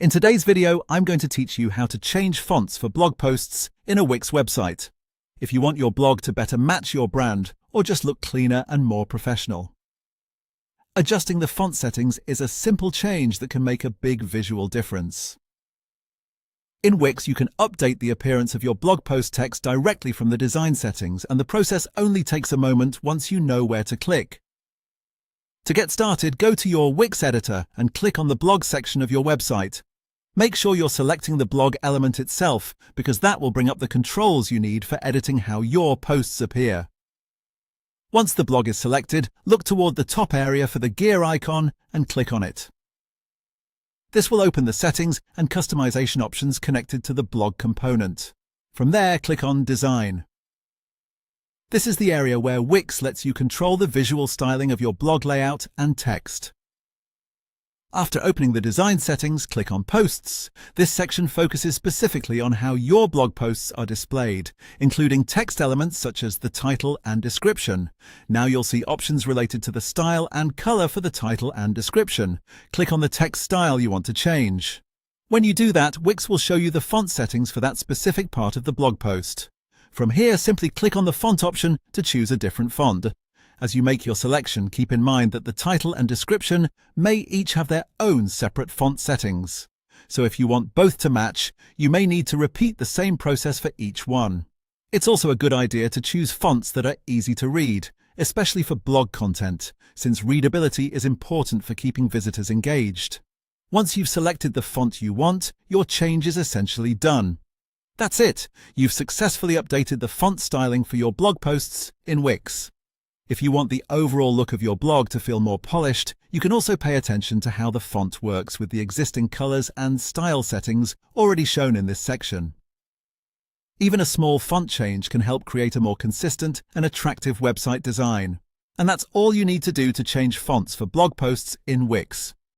In today's video, I'm going to teach you how to change fonts for blog posts in a Wix website, if you want your blog to better match your brand or just look cleaner and more professional. Adjusting the font settings is a simple change that can make a big visual difference. In Wix, you can update the appearance of your blog post text directly from the design settings, and the process only takes a moment once you know where to click. To get started, go to your Wix editor and click on the blog section of your website. Make sure you're selecting the blog element itself, because that will bring up the controls you need for editing how your posts appear. Once the blog is selected, look toward the top area for the gear icon and click on it. This will open the settings and customization options connected to the blog component. From there, click on Design. This is the area where Wix lets you control the visual styling of your blog layout and text. After opening the design settings, click on Posts. This section focuses specifically on how your blog posts are displayed, including text elements such as the title and description. Now you'll see options related to the style and color for the title and description. Click on the text style you want to change. When you do that, Wix will show you the font settings for that specific part of the blog post. From here, simply click on the font option to choose a different font. As you make your selection, keep in mind that the title and description may each have their own separate font settings. So if you want both to match, you may need to repeat the same process for each one. It's also a good idea to choose fonts that are easy to read, especially for blog content, since readability is important for keeping visitors engaged. Once you've selected the font you want, your change is essentially done. That's it! You've successfully updated the font styling for your blog posts in Wix. If you want the overall look of your blog to feel more polished, you can also pay attention to how the font works with the existing colors and style settings already shown in this section. Even a small font change can help create a more consistent and attractive website design. And that's all you need to do to change fonts for blog posts in Wix.